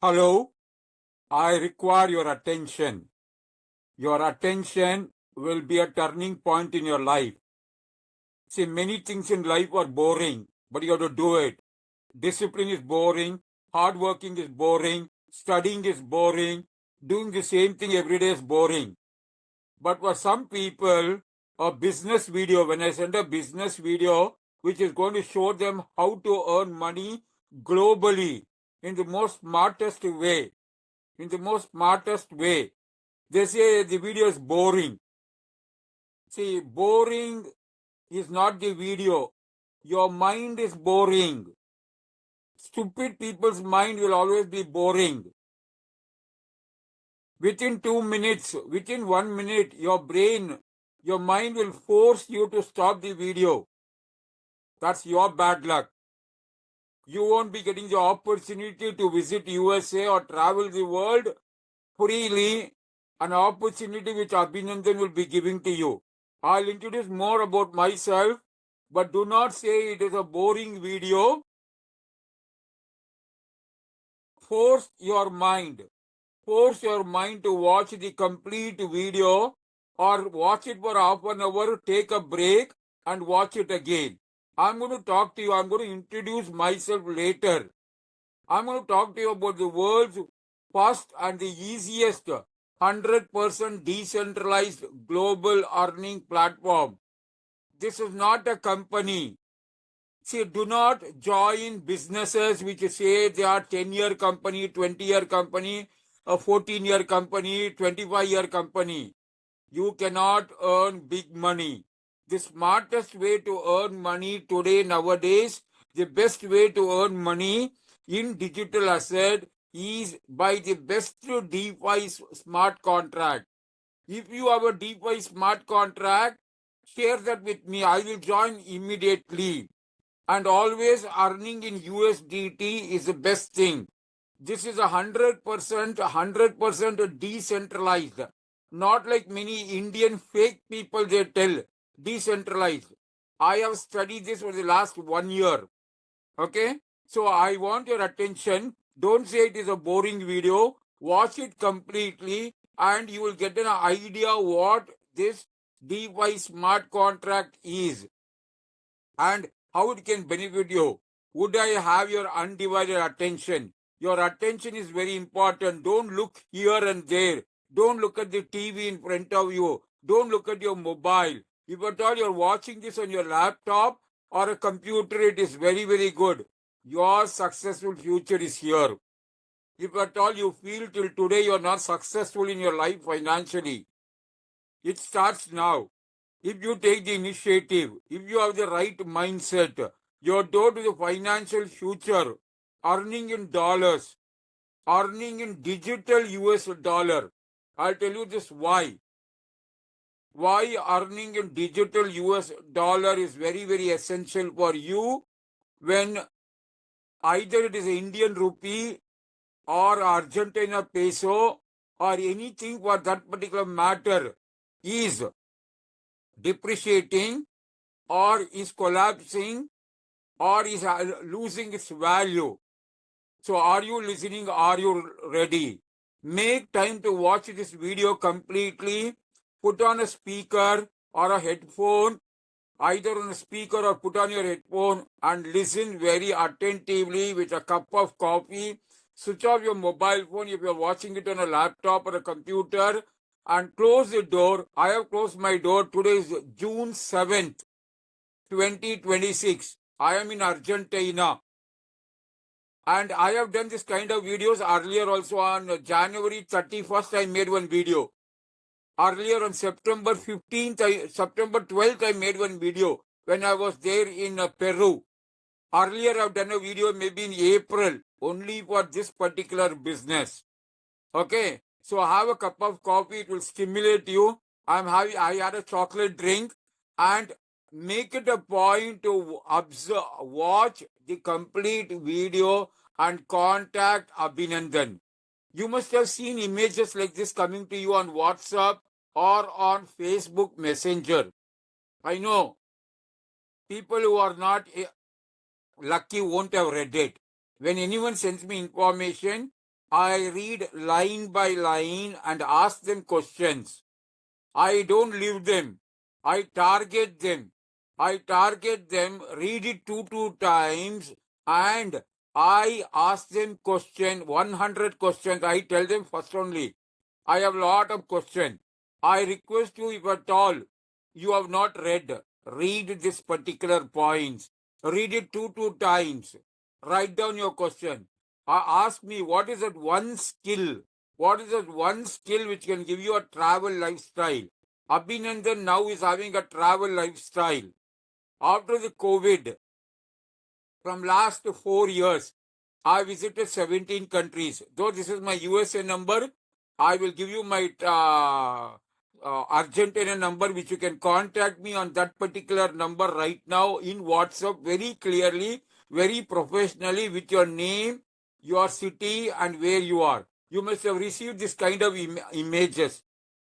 Hello, I require your attention. Your attention will be a turning point in your life. See, many things in life are boring, but you have to do it. Discipline is boring, hard working is boring, studying is boring, doing the same thing every day is boring. But for some people, a business video, when I send a business video, which is going to show them how to earn money globally in the most smartest way, they say the video is boring. See, boring is not the video. Your mind is boring. Stupid people's mind will always be boring. Within 2 minutes, within 1 minute, your mind will force you to stop the video. That's your bad luck. You won't be getting the opportunity to visit USA or travel the world freely, an opportunity which Abhinandan will be giving to you. I'll introduce more about myself, but do not say it is a boring video. Force your mind to watch the complete video or watch it for half an hour, take a break and watch it again. I'm going to talk to you. I'm going to introduce myself later. I'm going to talk to you about the world's first and the easiest 100% decentralized global earning platform. This is not a company. See, do not join businesses which say they are 10-year company, 20-year company, a 14-year company, 25-year company. You cannot earn big money. The smartest way to earn money today, nowadays, the best way to earn money in digital asset is by the best DeFi smart contract. If you have a DeFi smart contract, share that with me. I will join immediately. And always earning in USDT is the best thing. This is 100% decentralized. Not like many Indian fake people they tell. Decentralized. I have studied this for the last 1 year. Okay? So I want your attention. Don't say it is a boring video. Watch it completely and you will get an idea what this DeFi smart contract is and how it can benefit you. Would I have your undivided attention? Your attention is very important. Don't look here and there. Don't look at the TV in front of you. Don't look at your mobile. If at all you're watching this on your laptop or a computer, it is very, very good. Your successful future is here. If at all you feel till today you're not successful in your life financially, it starts now. If you take the initiative, if you have the right mindset, your door to the financial future, earning in dollars, earning in digital US dollar. I'll tell you this why. Why earning in digital US dollar is very, very essential for you when either it is Indian rupee or Argentina peso or anything for that particular matter is depreciating or is collapsing or is losing its value. So are you listening? Are you ready? Make time to watch this video completely. Put on a speaker or a headphone, either on a speaker or put on your headphone and listen very attentively with a cup of coffee. Switch off your mobile phone if you're watching it on a laptop or a computer and close the door. I have closed my door. Today is June 7th, 2026. I am in Argentina. And I have done this kind of videos earlier also. On January 31st, I made one video. Earlier on September 15th, September 12th, I made one video when I was there in Peru. Earlier, I've done a video maybe in April, only for this particular business. Okay, so have a cup of coffee, it will stimulate you. I had a chocolate drink and make it a point to observe, watch the complete video and contact Abhinandan. You must have seen images like this coming to you on WhatsApp or on Facebook Messenger. I know people who are not lucky won't have read it. When anyone sends me information, I read line by line and ask them questions. I don't leave them. I target them. I target them, read it two times, and I ask them question, 100 questions. I tell them first only. I have lot of questions. I request you, if at all you have not read this particular points. Read it two times. Write down your question. Ask me, what is that one skill? What is that one skill which can give you a travel lifestyle? Abhinandan now is having a travel lifestyle. After the COVID, from last 4 years, I visited 17 countries. Though this is my USA number, I will give you my Argentina number, which you can contact me on that particular number right now in WhatsApp very clearly, very professionally, with your name, your city, and where you are. You must have received this kind of images.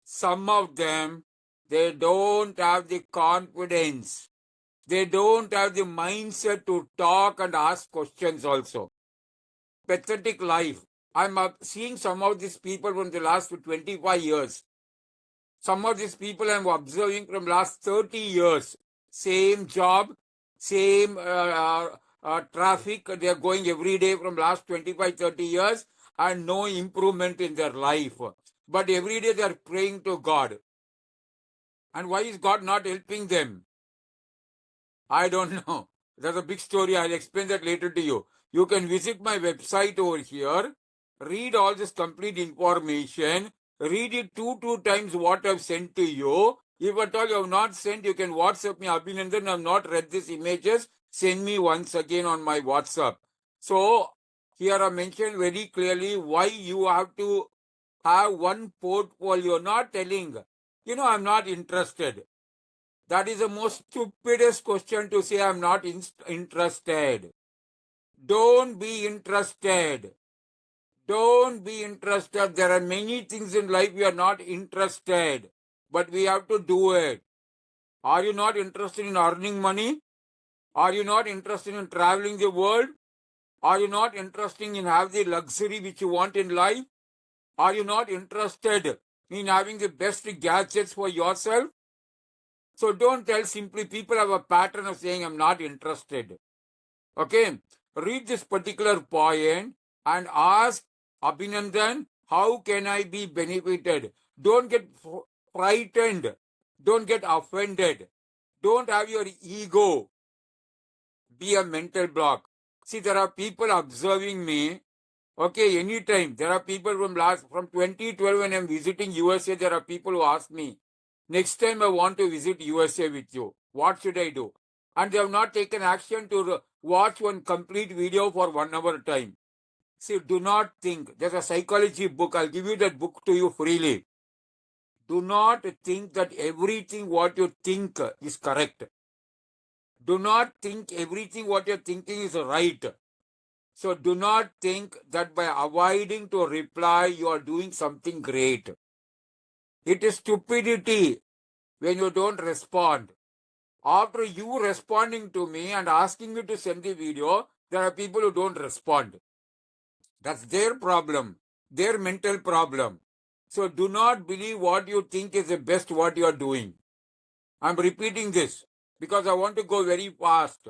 Some of them, they don't have the confidence. They don't have the mindset to talk and ask questions also. Pathetic life. I'm seeing some of these people from the last 25 years. Some of these people I'm observing from last 30 years. Same job, same traffic. They are going every day from last 25, 30 years and no improvement in their life. But every day they are praying to God. And why is God not helping them? I don't know. That's a big story. I'll explain that later to you. You can visit my website over here, read all this complete information, read it two times what I've sent to you. If at all you have not sent, you can WhatsApp me. Abhinandan, I've not read these images. Send me once again on my WhatsApp. So, here I mentioned very clearly why you have to have one portfolio. Not telling, I'm not interested. That is the most stupidest question to say, I'm not interested. Don't be interested. Don't be interested. There are many things in life we are not interested, but we have to do it. Are you not interested in earning money? Are you not interested in traveling the world? Are you not interested in having the luxury which you want in life? Are you not interested in having the best gadgets for yourself? So don't tell simply. People have a pattern of saying, I'm not interested. Okay? Read this particular point and ask Abhinandan, how can I be benefited? Don't get frightened. Don't get offended. Don't have your ego be a mental block. See, there are people observing me. Okay, anytime. There are people from 2012 when I'm visiting USA, there are people who ask me, next time I want to visit USA with you. What should I do? And they have not taken action to watch one complete video for 1 hour time. See, do not think. There's a psychology book. I'll give you that book to you freely. Do not think that everything what you think is correct. Do not think everything what you're thinking is right. So do not think that by avoiding to reply, you are doing something great. It is stupidity when you don't respond. After you responding to me and asking me to send the video, there are people who don't respond. That's their problem, their mental problem. So do not believe what you think is the best what you are doing. I'm repeating this because I want to go very fast.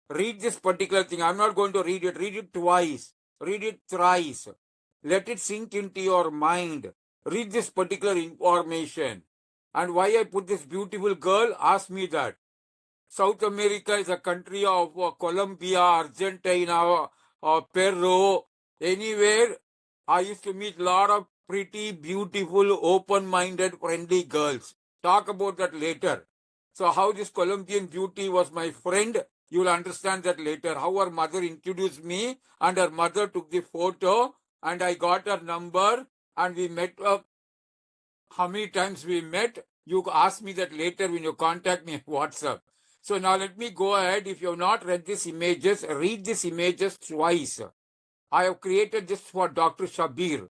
Read this particular thing. I'm not going to read it. Read it twice. Read it thrice. Let it sink into your mind. Read this particular information. And why I put this beautiful girl? Ask me that. South America is a country of Colombia, Argentina, Peru, anywhere. I used to meet a lot of pretty, beautiful, open-minded, friendly girls. Talk about that later. So how this Colombian beauty was my friend, you will understand that later. How her mother introduced me and her mother took the photo and I got her number and we met up. How many times we met? You ask me that later when you contact me on WhatsApp. So now let me go ahead. If you have not read these images, read these images twice. I have created this for Dr. Shabir.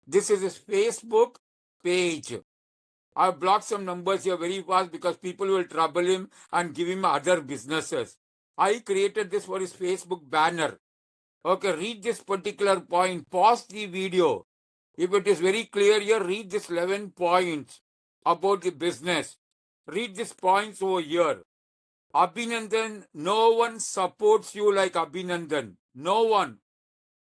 This is his Facebook page. I have blocked some numbers here very fast because people will trouble him and give him other businesses. I created this for his Facebook banner. Okay, read this particular point. Pause the video. If it is very clear here, read this 11 points about the business. Read these points over here. Abhinandan, no one supports you like Abhinandan. No one.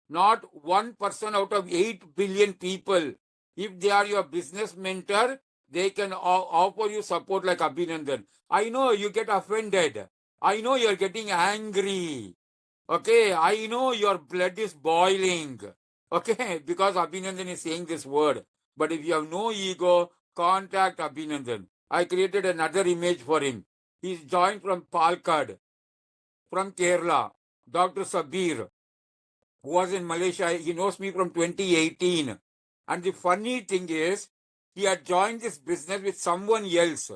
Not 1% out of 8 billion people. If they are your business mentor, they can offer you support like Abhinandan. I know you get offended. I know you're getting angry. Okay, I know your blood is boiling. Okay, because Abhinandan is saying this word. But if you have no ego, contact Abhinandan. I created another image for him. He's joined from Palakkad, from Kerala. Dr. Sabir, who was in Malaysia, he knows me from 2018. And the funny thing is, he had joined this business with someone else.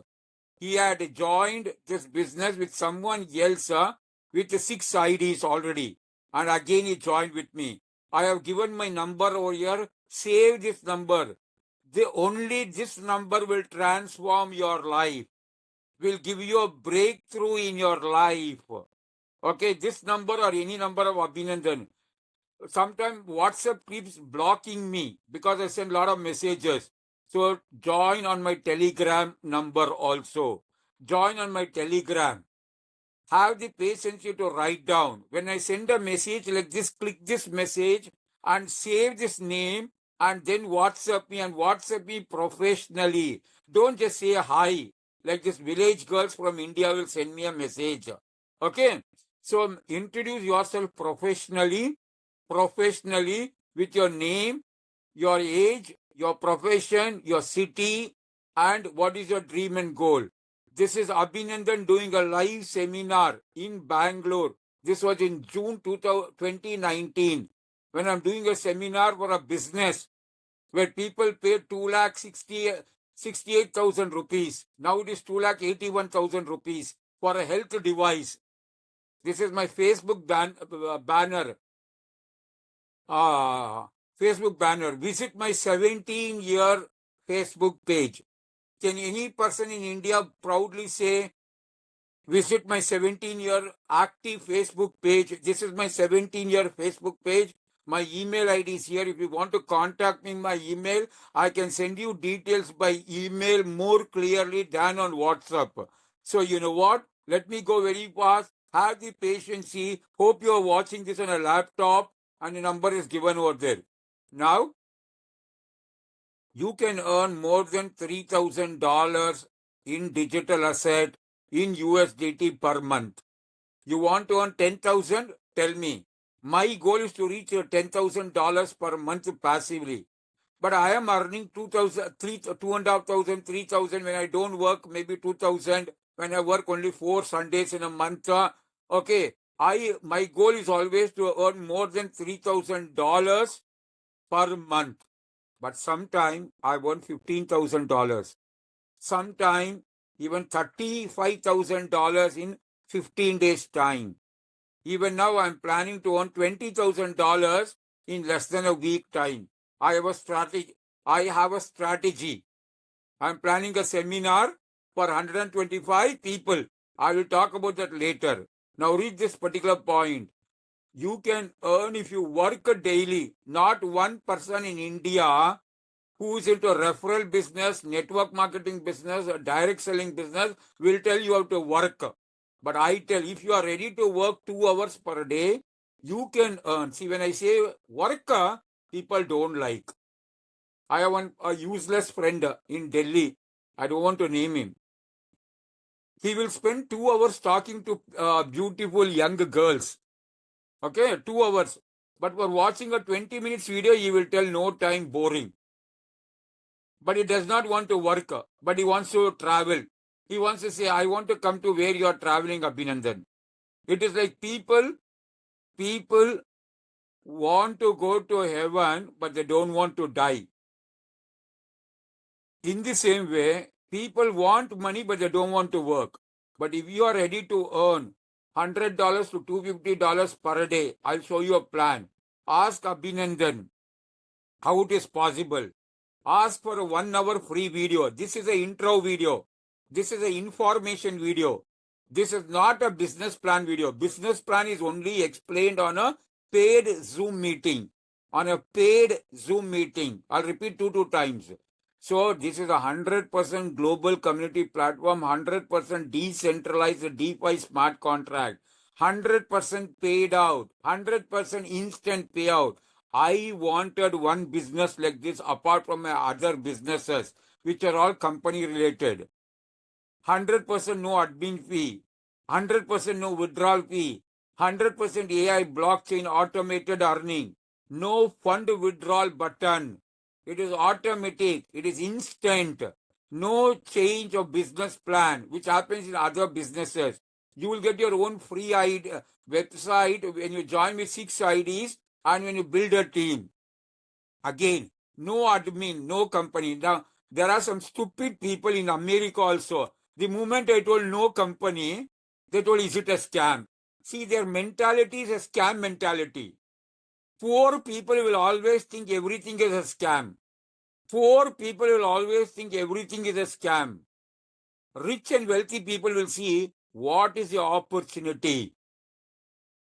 He had joined this business with someone else with 6 IDs already. And again, he joined with me. I have given my number over here. Save this number. Only this number will transform your life, will give you a breakthrough in your life. Okay, this number or any number of Abhinandan. Sometimes WhatsApp keeps blocking me because I send a lot of messages. So join on my Telegram number also. Join on my Telegram. Have the patience to write down. When I send a message like this, click this message and save this name and then WhatsApp me and WhatsApp me professionally. Don't just say hi. Like this village girls from India will send me a message. Okay. So introduce yourself professionally with your name, your age, your profession, your city, and what is your dream and goal. This is Abhinandan doing a live seminar in Bangalore. This was in June 2019 when I'm doing a seminar for a business where people pay 2,68,000 rupees. Now it is 2,81,000 rupees for a health device. This is my Facebook banner. Facebook banner. Visit my 17-year Facebook page. Can any person in India proudly say, visit my 17-year active Facebook page? This is my 17-year Facebook page. My email ID is here. If you want to contact me in my email, I can send you details by email more clearly than on WhatsApp. So you know what? Let me go very fast. Have the patience. Hope you are watching this on a laptop and the number is given over there. Now, you can earn more than $3,000 in digital asset in USDT per month. You want to earn 10,000? Tell me. My goal is to reach $10,000 per month passively. But I am earning 2,000, 2,500, 3,000 when I don't work, maybe 2,000 when I work only 4 Sundays in a month. Okay, my goal is always to earn more than $3,000 per month. But sometime I want $15,000. Sometime even $35,000 in 15 days time. Even now I'm planning to earn $20,000 in less than a week time. I have a strategy. I'm planning a seminar for 125 people. I will talk about that later. Now read this particular point. You can earn if you work daily. Not one person in India who is into referral business, network marketing business, or direct selling business will tell you how to work. But I tell, if you are ready to work 2 hours per day, you can earn. See, when I say work, people don't like. I have a useless friend in Delhi. I don't want to name him. He will spend 2 hours talking to beautiful young girls. Okay, 2 hours. But for watching a 20 minutes video, he will tell no time, boring. But he does not want to work, but he wants to travel. He wants to say, I want to come to where you are traveling, Abhinandan. It is like people want to go to heaven, but they don't want to die. In the same way, people want money, but they don't want to work. But if you are ready to earn $100 to $250 per day, I'll show you a plan. Ask Abhinandan how it is possible. Ask for a 1 hour free video. This is an intro video. This is an information video. This is not a business plan video. Business plan is only explained on a paid Zoom meeting. On a paid Zoom meeting. I'll repeat two times. So this is a 100% global community platform, 100% decentralized DeFi smart contract, 100% paid out, 100% instant payout. I wanted one business like this apart from my other businesses, which are all company related. 100% no admin fee, 100% no withdrawal fee, 100% AI blockchain automated earning, no fund withdrawal button. It is automatic, it is instant, no change of business plan, which happens in other businesses. You will get your own free ID, website when you join with 6 IDs and when you build a team. Again, no admin, no company. Now, there are some stupid people in America also. The moment I told no company, they told, is it a scam? See, their mentality is a scam mentality. Poor people will always think everything is a scam. Poor people will always think everything is a scam. Rich and wealthy people will see what is the opportunity.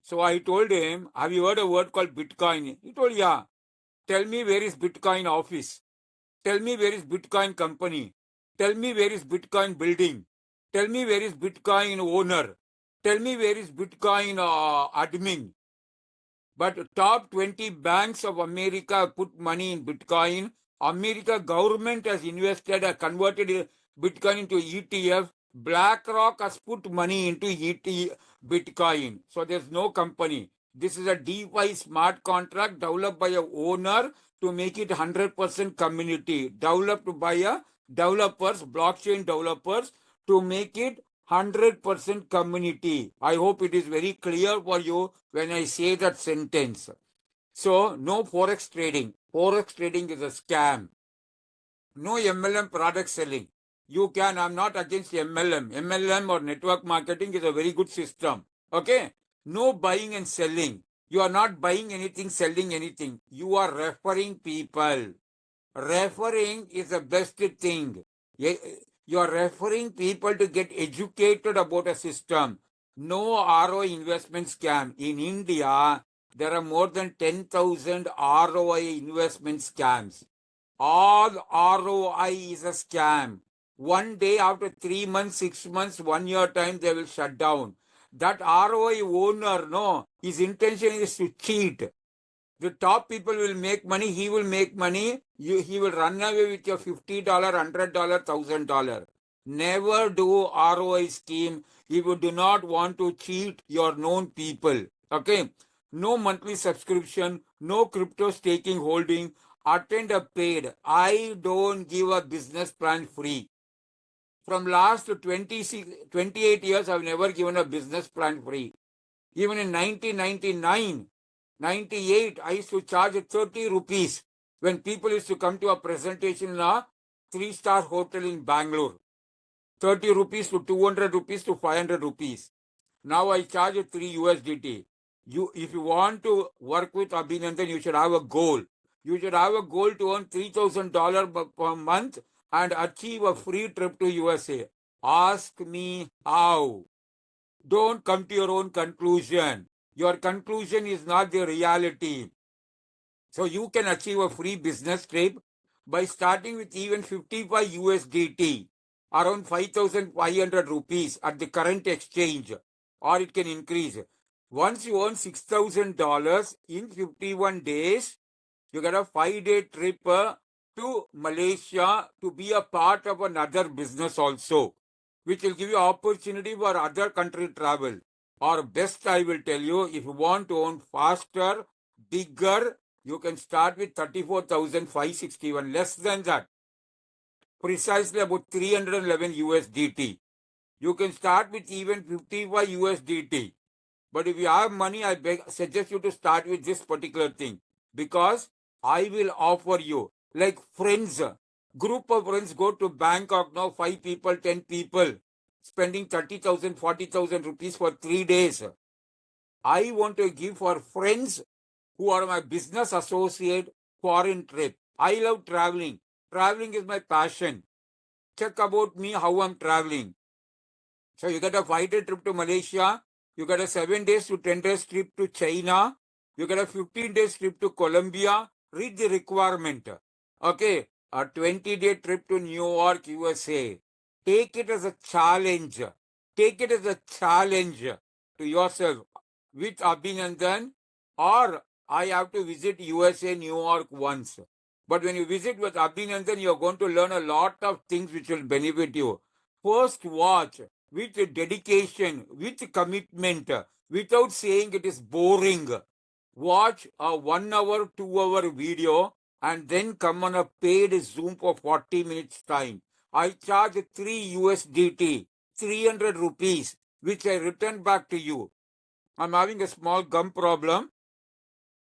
So I told him, have you heard a word called Bitcoin? He told, yeah. Tell me where is Bitcoin office. Tell me where is Bitcoin company. Tell me where is Bitcoin building. Tell me where is Bitcoin owner. Tell me where is Bitcoin admin. But top 20 banks of America put money in Bitcoin. America government has invested, converted Bitcoin into ETF. BlackRock has put money into Bitcoin. So there's no company. This is a DeFi smart contract developed by a owner to make it 100% community. Developed by a developers, blockchain developers, to make it 100% community. I hope it is very clear for you when I say that sentence. So, no forex trading. Forex trading is a scam. No MLM product selling. You can, I'm not against MLM. MLM or network marketing is a very good system. Okay? No buying and selling. You are not buying anything, selling anything. You are referring people. Referring is the best thing. You are referring people to get educated about a system. No ROI investment scam. In India, there are more than 10,000 ROI investment scams. All ROI is a scam. One day after 3 months, 6 months, 1 year time, they will shut down. That ROI owner, no, his intention is to cheat. The top people will make money, he will make money, he will run away with your $50, $100, $1,000. Never do ROI scheme if you do not want to cheat your known people. Okay? No monthly subscription, no crypto staking holding, attend a paid. I don't give a business plan free. From last 28 years, I've never given a business plan free. Even in 1999, 98, I used to charge 30 rupees when people used to come to a presentation in a 3-star hotel in Bangalore. 30 rupees to 200 rupees to 500 rupees. Now I charge 3 USDT. If you want to work with Abhinandan, you should have a goal. You should have a goal to earn $3,000 per month and achieve a free trip to USA. Ask me how. Don't come to your own conclusion. Your conclusion is not the reality. So you can achieve a free business trip by starting with even 55 USDT, around 5,500 rupees at the current exchange, or it can increase. Once you earn $6,000 in 51 days, you get a 5-day trip to Malaysia to be a part of another business also, which will give you opportunity for other country travel. Or best, I will tell you, if you want to earn faster, bigger, you can start with 34,561, less than that. Precisely about 311 USDT. You can start with even 55 USDT. But if you have money, I suggest you to start with this particular thing. Because I will offer you, like friends, group of friends go to Bangkok now, 5 people, 10 people, spending 30,000, 40,000 rupees for 3 days. I want to give for friends who are my business associate foreign trip. I love traveling. Traveling is my passion. Check about me how I'm traveling. So you get a 5-day trip to Malaysia. You get a 7 days to 10 days trip to China. You get a 15 days trip to Colombia, read the requirement. Okay, a 20-day trip to New York, USA. Take it as a challenge. Take it as a challenge to yourself with Abhinandan, or I have to visit USA, New York once. But when you visit with Abhinandan, you're going to learn a lot of things which will benefit you. First, watch with dedication, with commitment, without saying it is boring. Watch a 1 hour, 2 hour video and then come on a paid Zoom for 40 minutes time. I charge 3 USDT, 300 rupees, which I return back to you. I'm having a small gum problem,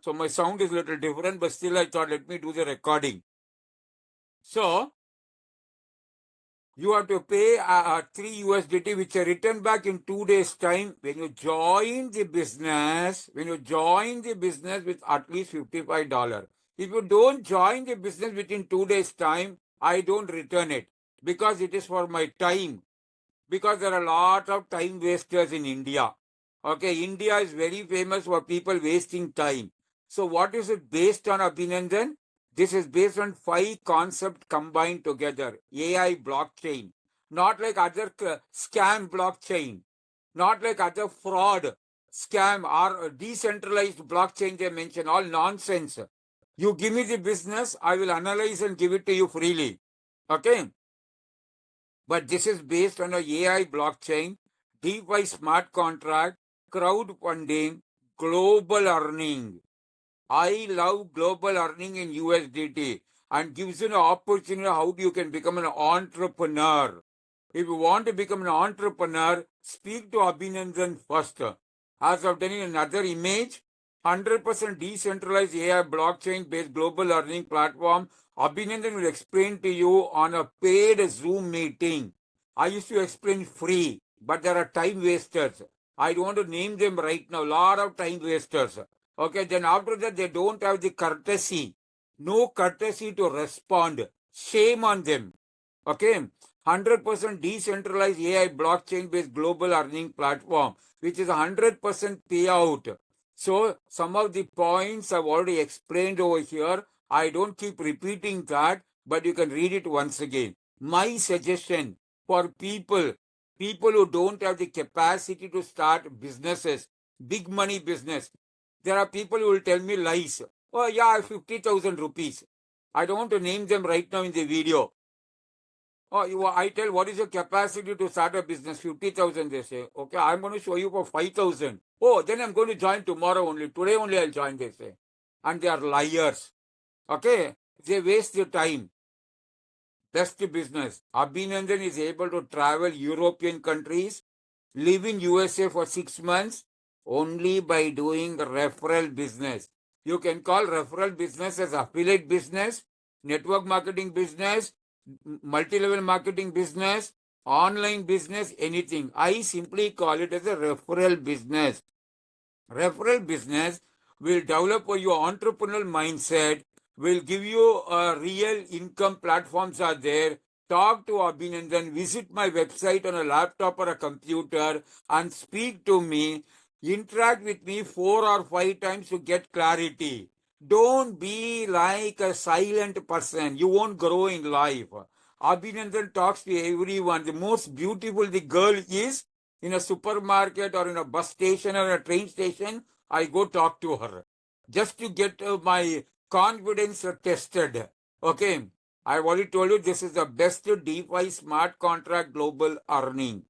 so my sound is a little different, but still I thought let me do the recording. So, you have to pay 3 USDT, which I return back in 2 days' time. When you join the business, with at least $55. If you don't join the business within 2 days' time, I don't return it because it is for my time. Because there are a lot of time wasters in India. Okay, India is very famous for people wasting time. So what is it based on, Abhinandan? This is based on 5 concepts combined together. AI blockchain, not like other scam blockchain, not like other fraud scam or decentralized blockchain they mention, all nonsense. You give me the business, I will analyze and give it to you freely. Okay? But this is based on a AI blockchain, DeFi smart contract, crowdfunding, global earning. I love global earning in USDT and gives you an opportunity how you can become an entrepreneur. If you want to become an entrepreneur, speak to Abhinandan first. As I've done in another image, 100% decentralized AI blockchain based global earning platform. Abhinandan will explain to you on a paid Zoom meeting. I used to explain free, but there are time wasters. I don't want to name them right now. A lot of time wasters. Okay, then after that, they don't have the courtesy. No courtesy to respond. Shame on them. Okay, 100% decentralized AI blockchain based global earning platform, which is 100% payout. So, some of the points I've already explained over here. I don't keep repeating that, but you can read it once again. My suggestion for people who don't have the capacity to start businesses, big money business, there are people who will tell me lies. Oh, yeah, 50,000 rupees. I don't want to name them right now in the video. Oh, I tell what is your capacity to start a business? 50,000, they say. Okay, I'm going to show you for 5,000. Oh, then I'm going to join tomorrow only. Today only I'll join, they say. And they are liars. Okay, they waste their time. Best business. Abhinandan is able to travel European countries, live in USA for 6 months only by doing referral business. You can call referral business as affiliate business, network marketing business, multi-level marketing business, online business, anything. I simply call it as a referral business. Referral business will develop your entrepreneurial mindset, will give you a real income platforms are there. Talk to Abhinandan, visit my website on a laptop or a computer and speak to me. Interact with me 4 or 5 times to get clarity. Don't be like a silent person. You won't grow in life. Abhinandan talks to everyone. The most beautiful the girl is, in a supermarket or in a bus station or a train station, I go talk to her just to get my confidence tested. Okay, I've already told you this is the best DeFi smart contract global earning.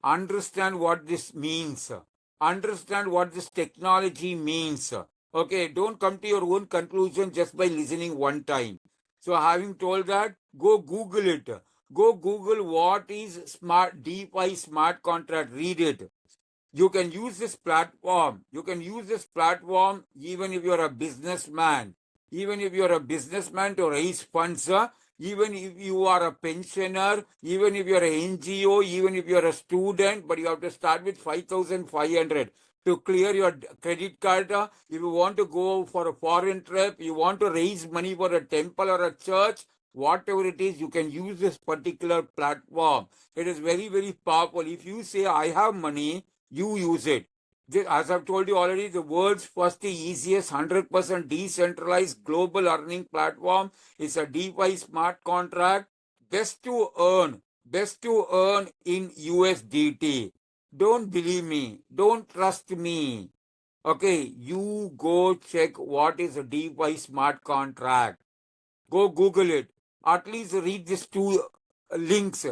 Understand what this means. Understand what this technology means. Okay, don't come to your own conclusion just by listening one time. So having told that, go Google it. Go Google what is smart DeFi smart contract. Read it. You can use this platform. You can use this platform even if you're a businessman. Even if you're a businessman to raise funds, even if you are a pensioner, even if you're an NGO, even if you're a student, but you have to start with 5,500 to clear your credit card. If you want to go for a foreign trip, you want to raise money for a temple or a church, whatever it is, you can use this particular platform. It is very, very powerful. If you say, I have money, you use it. As I've told you already, the world's first, easiest, 100% decentralized global earning platform is a DeFi smart contract. Best to earn in USDT. Don't believe me. Don't trust me. Okay, you go check what is a DeFi smart contract. Go Google it. At least read these two links.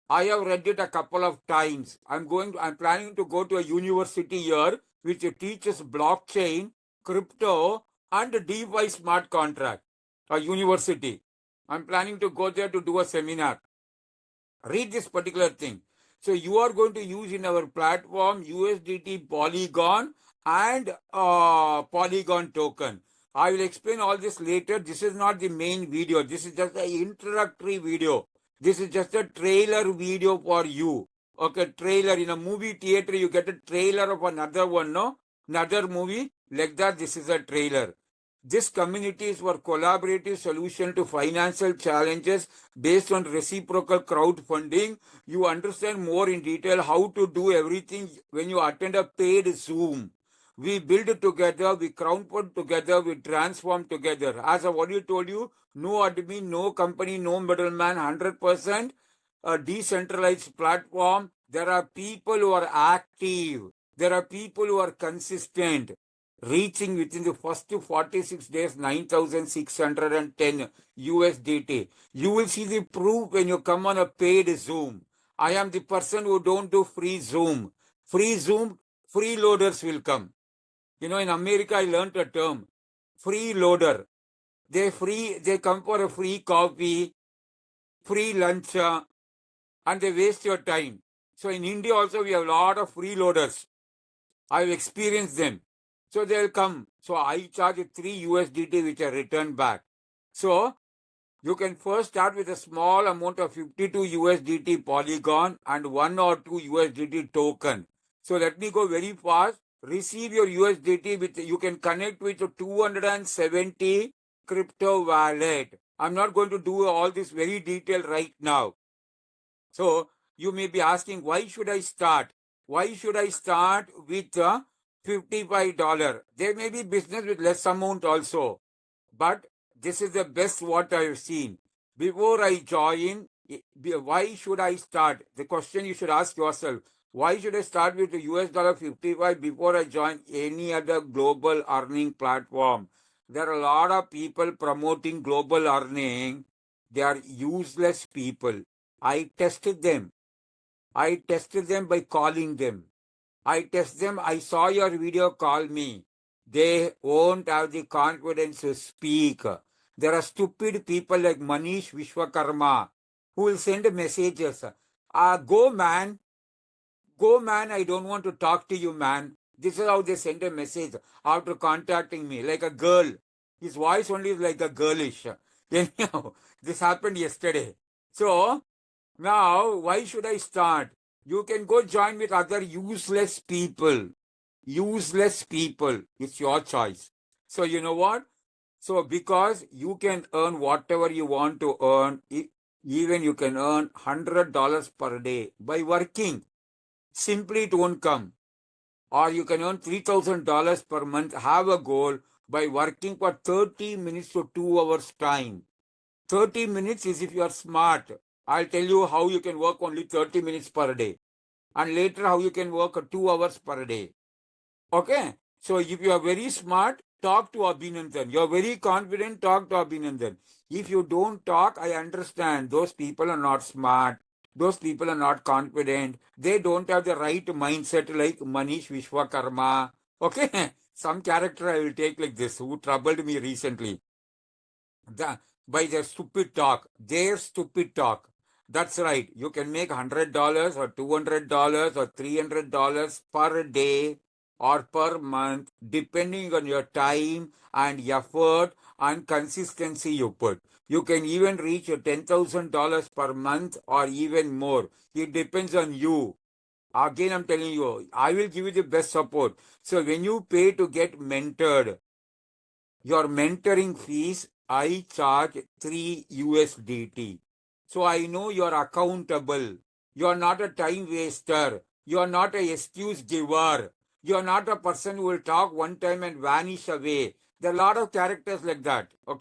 I have read it a couple of times. I'm planning to go to a university here which teaches blockchain, crypto, and DeFi smart contract. A university. I'm planning to go there to do a seminar. Read this particular thing. So you are going to use in our platform USDT Polygon and Polygon token. I will explain all this later. This is not the main video. This is just an introductory video. This is just a trailer video for you. Okay, trailer. In a movie theater, you get a trailer of another one, no? Another movie. Like that, this is a trailer. This community is for collaborative solution to financial challenges based on reciprocal crowdfunding. You understand more in detail how to do everything when you attend a paid Zoom. We build together, we crowdfund together, we transform together. As I've already told you, no admin, no company, no middleman, 100% a decentralized platform. There are people who are active. There are people who are consistent, reaching within the first 46 days 9,610 USDT. You will see the proof when you come on a paid Zoom. I am the person who don't do free Zoom. Free Zoom, freeloaders will come. You know, in America, I learned a term, freeloader. They come for a free coffee, free lunch, and they waste your time. So in India also, we have a lot of freeloaders. I've experienced them. So they'll come. So I charge 3 USDT, which I return back. So you can first start with a small amount of 52 USDT Polygon and 1 or 2 USDT token. So let me go very fast. Receive your USDT with, you can connect with 270 crypto wallet. I'm not going to do all this very detailed right now. So you may be asking, why should I start? Why should I start with $55? There may be business with less amount also, but this is the best what I have seen. Before I join, why should I start? The question you should ask yourself, why should I start with the $55 before I join any other global earning platform? There are a lot of people promoting global earning. They are useless people. I tested them. I tested them by calling them. I test them. I saw your video, call me. They won't have the confidence to speak. There are stupid people like Manish Vishwakarma who will send messages. Go man, I don't want to talk to you, man. This is how they send a message after contacting me, like a girl. His voice only is like a girlish. Anyhow, this happened yesterday. So, now, why should I start? You can go join with other useless people. Useless people. It's your choice. So, you know what? So, because you can earn whatever you want to earn, even you can earn $100 per day by working. Simply it won't come. Or you can earn $3,000 per month. Have a goal by working for 30 minutes to 2 hours time. 30 minutes is if you are smart. I'll tell you how you can work only 30 minutes per day. And later how you can work 2 hours per day. Okay? So if you are very smart, talk to Abhinandan. You are very confident, talk to Abhinandan. If you don't talk, I understand. Those people are not smart. Those people are not confident. They don't have the right mindset like Manish Vishwakarma. Okay? Some character I will take like this who troubled me recently. By their stupid talk, their stupid talk. That's right. You can make $100 or $200 or $300 per day or per month, depending on your time and effort and consistency you put. You can even reach $10,000 per month or even more. It depends on you. Again, I'm telling you, I will give you the best support. So when you pay to get mentored, your mentoring fees, I charge 3 USDT. So I know you're accountable. You're not a time waster. You're not a excuse giver. You're not a person who will talk one time and vanish away. There are a lot of characters like that. Okay.